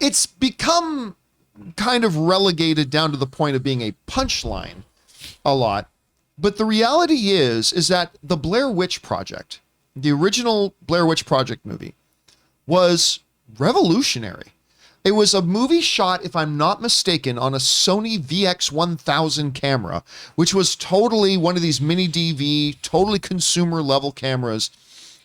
it's become kind of relegated down to the point of being a punchline a lot. But the reality is that the Blair Witch Project, the original Blair Witch Project movie, was revolutionary. It was a movie shot, if I'm not mistaken, on a Sony VX1000 camera, which was totally one of these mini DV, totally consumer level cameras.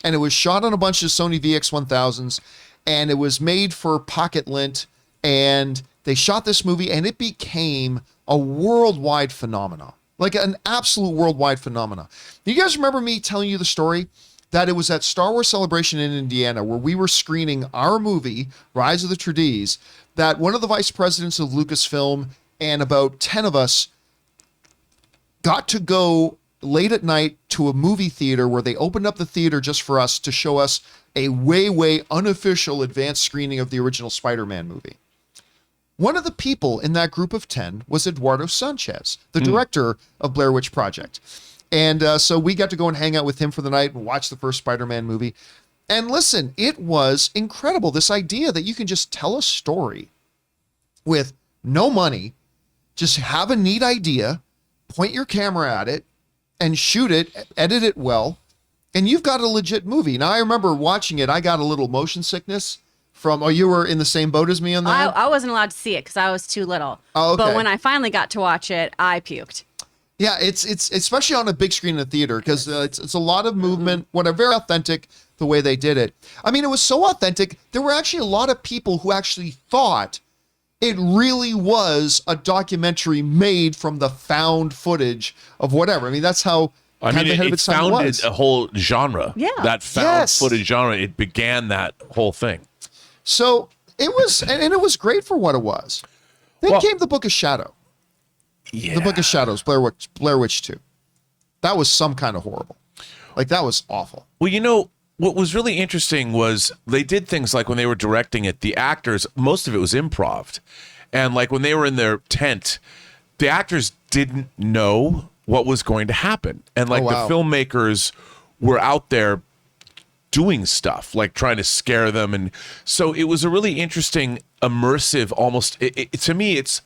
And it was shot on a bunch of Sony VX1000s, and it was made for pocket lint. And they shot this movie, and it became a worldwide phenomenon, like an absolute worldwide phenomenon. Do you guys remember me telling you the story that it was at Star Wars Celebration in Indiana where we were screening our movie, Rise of the Trades, that one of the vice presidents of Lucasfilm and about 10 of us got to go late at night to a movie theater where they opened up the theater just for us to show us a way unofficial advanced screening of the original Spider-Man movie. One of the people in that group of 10 was Eduardo Sanchez, the director of Blair Witch Project. And so we got to go and hang out with him for the night and watch the first Spider-Man movie. And listen, it was incredible. This idea that you can just tell a story with no money, just have a neat idea, point your camera at it, and shoot it, edit it well, and you've got a legit movie. Now, I remember watching it, I got a little motion sickness from, you were in the same boat as me on that? I wasn't allowed to see it because I was too little. Oh, okay. But when I finally got to watch it, I puked. Yeah, it's especially on a big screen in a theater because it's a lot of movement, very authentic the way they did it. I mean, it was so authentic, there were actually a lot of people who actually thought it really was a documentary made from the found footage of whatever. I mean, that's how it founded a whole genre. Yeah. That found footage genre, it began that whole thing. So it was, and it was great for what it was. Then came the Book of Shadow. Yeah. The Book of Shadows, Blair Witch 2. That was some kind of horrible. Like, that was awful. Well, what was really interesting was they did things like when they were directing it, the actors, most of it was improv. And like when they were in their tent, the actors didn't know what was going to happen. And like the filmmakers were out there doing stuff, like trying to scare them. And so it was a really interesting, immersive, almost, to me, it's,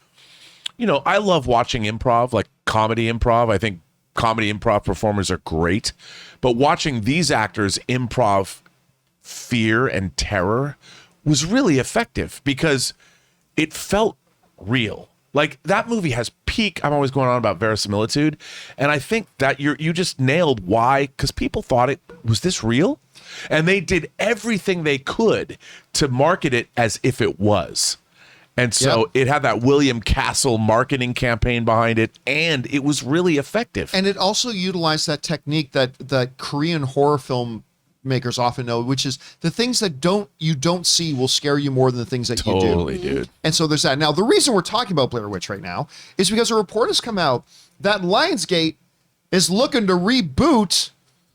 I love watching improv, like comedy improv. I think comedy improv performers are great. But watching these actors improv fear and terror was really effective because it felt real. Like that movie has peak, I'm always going on about verisimilitude. And I think that you just nailed why, because people thought was this real? And they did everything they could to market it as if it was. And so it had that William Castle marketing campaign behind it, and it was really effective. And it also utilized that technique that Korean horror film makers often know, which is the things that you don't see will scare you more than the things that you do. Totally, dude. And so there's that. Now, the reason we're talking about Blair Witch right now is because a report has come out that Lionsgate is looking to reboot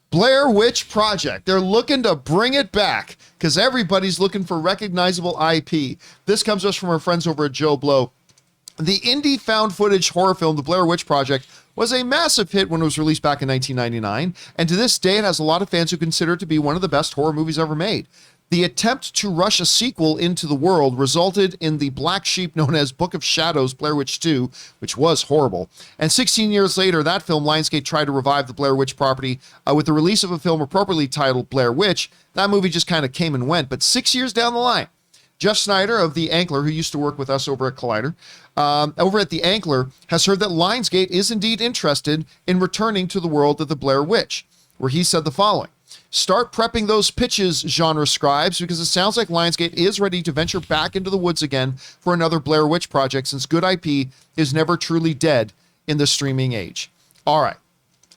Blair Witch Project. They're looking to bring it back because everybody's looking for recognizable IP. This comes to us from our friends over at Joe Blow. The indie found footage horror film, The Blair Witch Project, was a massive hit when it was released back in 1999, and to this day it has a lot of fans who consider it to be one of the best horror movies ever made. The attempt to rush a sequel into the world resulted in the black sheep known as Book of Shadows, Blair Witch 2, which was horrible. And 16 years later, that film, Lionsgate tried to revive the Blair Witch property with the release of a film appropriately titled Blair Witch. That movie just kind of came and went. But 6 years down the line, Jeff Snyder of The Ankler, who used to work with us over at Collider, over at The Ankler, has heard that Lionsgate is indeed interested in returning to the world of the Blair Witch, where he said the following. Start prepping those pitches, genre scribes, because it sounds like Lionsgate is ready to venture back into the woods again for another Blair Witch project, since good IP is never truly dead in the streaming age. All right.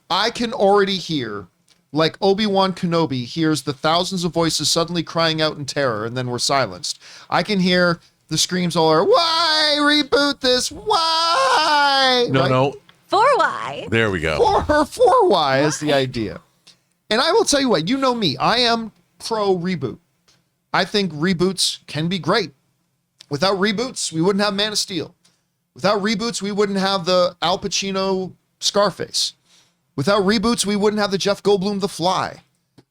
I can already hear, like Obi-Wan Kenobi hears the thousands of voices suddenly crying out in terror and then were silenced. I can hear the screams all are, why reboot this? Why? No. For why? There we go. For why is the idea. And I will tell you what, you know me, I am pro reboot. I think reboots can be great. Without reboots, we wouldn't have Man of Steel. Without reboots, we wouldn't have the Al Pacino Scarface. Without reboots, we wouldn't have the Jeff Goldblum The Fly.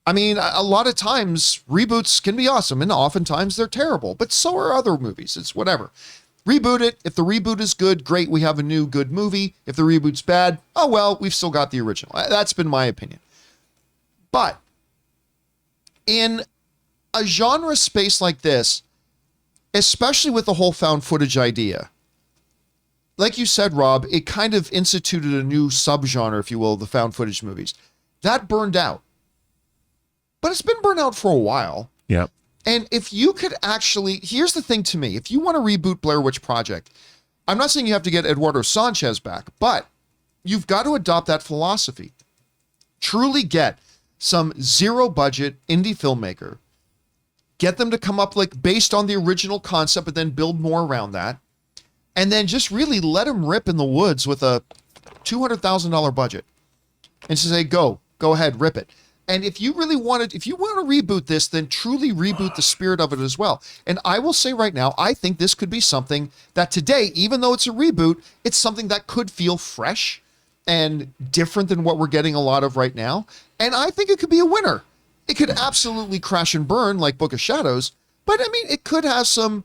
I mean, a lot of times reboots can be awesome and oftentimes they're terrible, but so are other movies. It's whatever. Reboot it. If the reboot is good, great. We have a new good movie. If the reboot's bad, oh, well, we've still got the original. That's been my opinion. But in a genre space like this, especially with the whole found footage idea, like you said, Rob, it kind of instituted a new subgenre, if you will, the found footage movies. That burned out. But it's been burned out for a while. Yeah. And if you could actually, here's the thing to me, if you want to reboot Blair Witch Project, I'm not saying you have to get Eduardo Sanchez back, but you've got to adopt that philosophy. Truly get some zero budget indie filmmaker, get them to come up like based on the original concept, but then build more around that. And then just really let them rip in the woods with a $200,000 budget and say, go ahead, rip it. And if you really want to reboot this, then truly reboot the spirit of it as well. And I will say right now, I think this could be something that today, even though it's a reboot, it's something that could feel fresh and different than what we're getting a lot of right now. And I think it could be a winner. It could absolutely crash and burn like Book of Shadows, but I mean, it could have some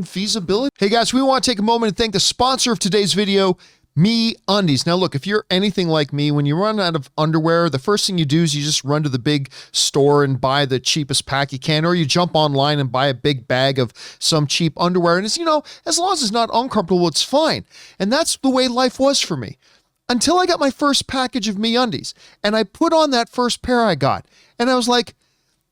feasibility. Hey guys, we want to take a moment and thank the sponsor of today's video, MeUndies. Now look, if you're anything like me, when you run out of underwear, the first thing you do is you just run to the big store and buy the cheapest pack you can, or you jump online and buy a big bag of some cheap underwear. And it's, as long as it's not uncomfortable, it's fine. And that's the way life was for me. Until I got my first package of MeUndies. And I put on that first pair I got. And I was like,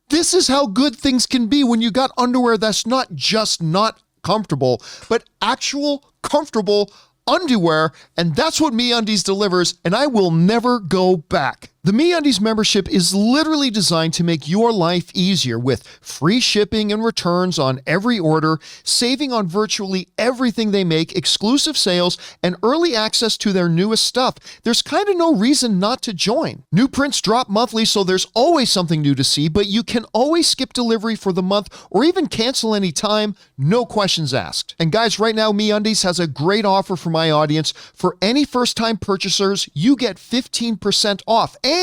this is how good things can be when you got underwear that's not just not comfortable, but actual comfortable underwear, and that's what MeUndies delivers, and I will never go back. The MeUndies membership is literally designed to make your life easier with free shipping and returns on every order, saving on virtually everything they make, exclusive sales, and early access to their newest stuff. There's kind of no reason not to join. New prints drop monthly, so there's always something new to see, but you can always skip delivery for the month or even cancel anytime, no questions asked. And guys, right now, MeUndies has a great offer for my audience. For any first-time purchasers, you get 15% off. And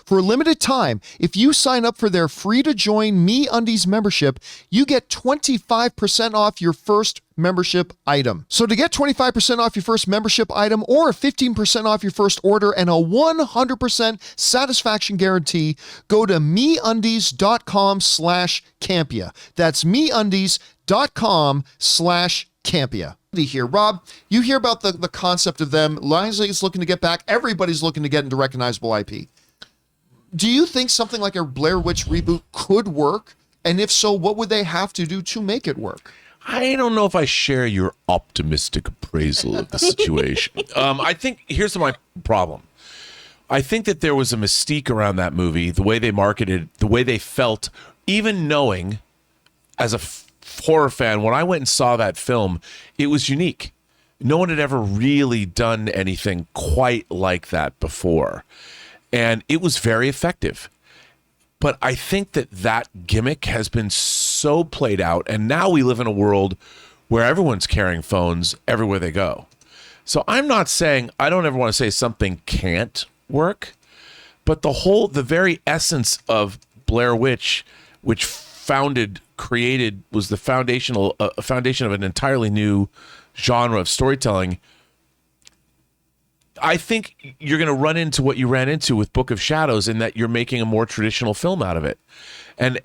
for a limited time, if you sign up for their free-to-join MeUndies membership, you get 25% off your first membership item. So to get 25% off your first membership item or 15% off your first order and a 100% satisfaction guarantee, go to MeUndies.com/Campea. That's MeUndies.com/Campea. Here, Rob, you hear about the concept of them. Lionsgate is looking to get back. Everybody's looking to get into recognizable IP. Do you think something like a Blair Witch reboot could work? And if so, what would they have to do to make it work? I don't know if I share your optimistic appraisal of the situation. I think here's my problem. I think that there was a mystique around that movie, the way they marketed, the way they felt, even knowing as a horror fan, when I went and saw that film, it was unique. No one had ever really done anything quite like that before. And it was very effective. But I think that gimmick has been so played out, and now we live in a world where everyone's carrying phones everywhere they go. So I'm not saying, I don't ever want to say something can't work, but the very essence of Blair Witch, which created, was the foundation of an entirely new genre of storytelling. I think you're going to run into what you ran into with Book of Shadows in that you're making a more traditional film out of it. And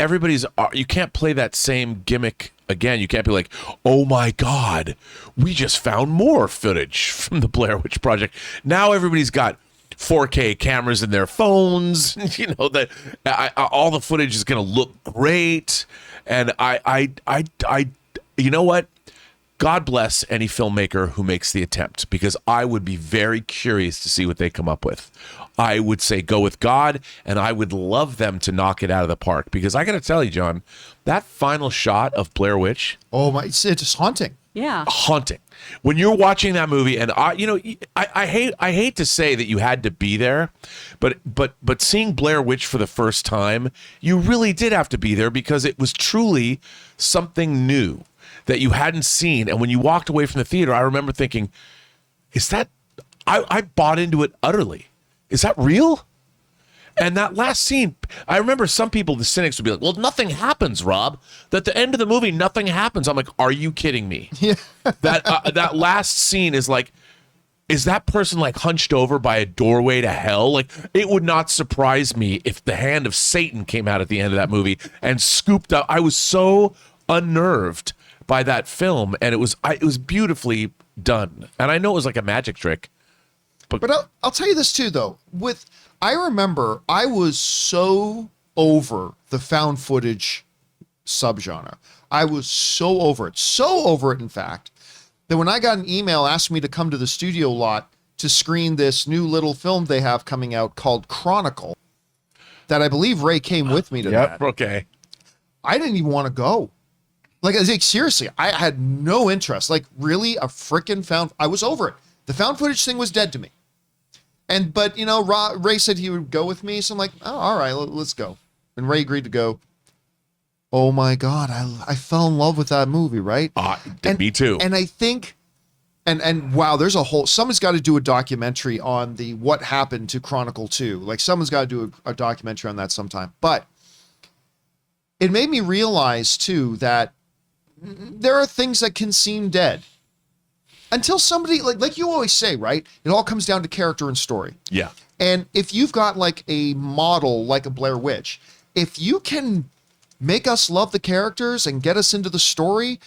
you can't play that same gimmick again. You can't be like, oh my God, we just found more footage from the Blair Witch Project. Now everybody's got 4K cameras in their phones. That all the footage is going to look great. And you know what? God bless any filmmaker who makes the attempt, because I would be very curious to see what they come up with. I would say go with God, and I would love them to knock it out of the park, because I got to tell you, John, that final shot of Blair Witch. Oh my, it's haunting. Yeah. Haunting. When you're watching that movie, and I hate to say that you had to be there, but seeing Blair Witch for the first time, you really did have to be there, because it was truly something new that you hadn't seen. And when you walked away from the theater, I remember thinking, I bought into it utterly. Is that real? And that last scene, I remember some people, the cynics, would be like, well, nothing happens, Rob. At the end of the movie, nothing happens. I'm like, are you kidding me? Yeah. That last scene is like, is that person like hunched over by a doorway to hell? Like, it would not surprise me if the hand of Satan came out at the end of that movie and scooped up. I was so unnerved by that film, and it was beautifully done. And I know it was like a magic trick. But I'll tell you this too, though. I remember I was so over the found footage subgenre. I was so over it, in fact, that when I got an email asking me to come to the studio lot to screen this new little film they have coming out called Chronicle, that I believe Ray came with me to that. Okay. I didn't even want to go. Like, seriously, I had no interest. Like, really, a freaking I was over it. The found footage thing was dead to me. But you know, Ray said he would go with me, so I'm like, oh, all right, let's go. And Ray agreed to go. Oh my God, I fell in love with that movie, right? Me too. And I think, and wow, there's someone's got to do a documentary on what happened to Chronicle 2. Like, someone's got to do a documentary on that sometime. But it made me realize too that there are things that can seem dead until somebody, like you always say, right? It all comes down to character and story. Yeah. And if you've got like a model like a Blair Witch, if you can make us love the characters and get us into the story,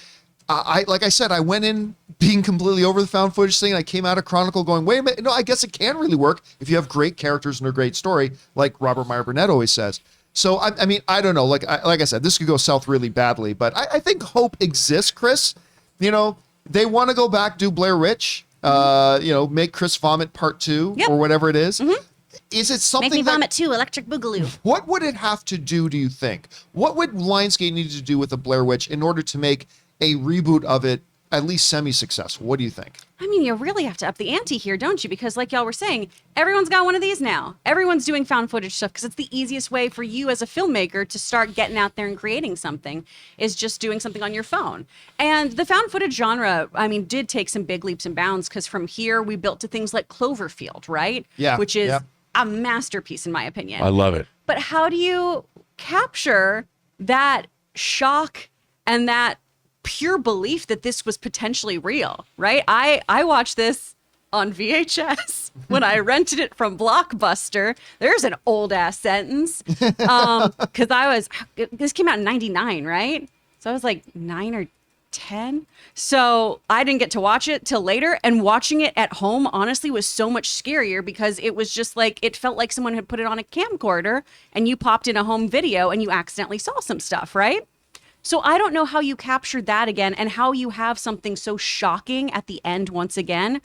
like I said, I went in being completely over the found footage thing. And I came out of Chronicle going, wait a minute, no, I guess it can really work if you have great characters and a great story, like Robert Meyer Burnett always says. So, I mean, I don't know. Like I said, this could go south really badly, but I think hope exists, Chris. You know, they want to go back, do Blair Witch, make Chris vomit part 2 or whatever it is. Mm-hmm. Is it something Make me vomit too, Electric Boogaloo. What would it have to do you think? What would Lionsgate need to do with the Blair Witch in order to make a reboot of it at least semi-successful? What do you think? I mean, you really have to up the ante here, don't you? Because like y'all were saying, everyone's got one of these now. Everyone's doing found footage stuff because it's the easiest way for you as a filmmaker to start getting out there and creating something, is just doing something on your phone. And the found footage genre, I mean, did take some big leaps and bounds, because from here we built to things like Cloverfield, right? Yeah. Which is a masterpiece in my opinion. I love it. But how do you capture that shock and that pure belief that this was potentially real, right? I watched this on VHS when I rented it from Blockbuster. There's an old ass sentence. Because this came out in 99, right? So I was like 9 or 10. So I didn't get to watch it till later. And watching it at home, honestly, was so much scarier, because it was just like, it felt like someone had put it on a camcorder and you popped in a home video and you accidentally saw some stuff, right? So I don't know how you captured that again, and how you have something so shocking at the end once again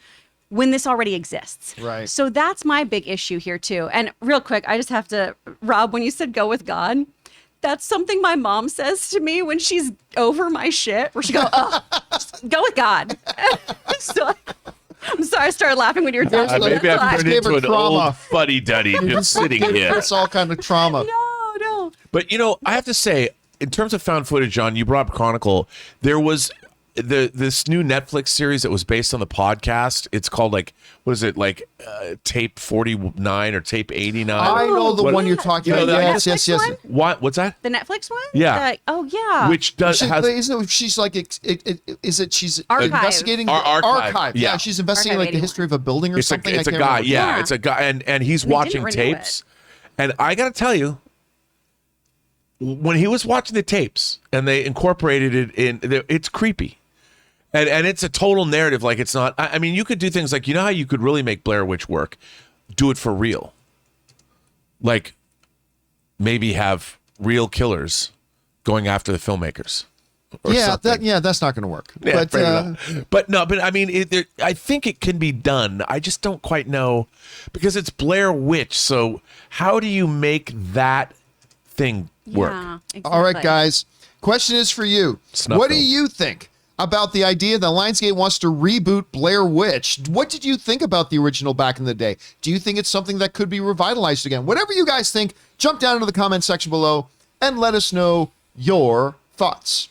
when this already exists. Right. So that's my big issue here too. And real quick, I just have to, Rob, when you said go with God, that's something my mom says to me when she's over my shit, where she goes, oh, go with God. So I'm sorry I started laughing when you were talking. Maybe I've turned into an trauma. old fuddy-duddy just sitting here. It's all kind of trauma. No. But, you know, I have to say, in terms of found footage, John, you brought up Chronicle. There was this new Netflix series that was based on the podcast. It's called, like, what is it, like Tape 49 or Tape 89? I know the one you're talking about. Yes. One? What's that? The Netflix one? Yeah. Oh, yeah. Which she's like, she's Archive. investigating Archive. Yeah, she's investigating like the history of a building or something. It's a guy. Yeah, it's a guy, and he's watching tapes. And I got to tell you, when he was watching the tapes and they incorporated it in, it's creepy. And it's a total narrative. Like, it's not, I mean, you could do things like, you know how you could really make Blair Witch work? Do it for real. Like, maybe have real killers going after the filmmakers. That's not going to work. Yeah, but I mean, I think it can be done. I just don't quite know, because it's Blair Witch. So how do you make that thing work? Yeah, exactly. All right, guys. Question is for you. What do you think about the idea that Lionsgate wants to reboot Blair Witch? What did you think about the original back in the day? Do you think it's something that could be revitalized again? Whatever you guys think, jump down into the comment section below and let us know your thoughts.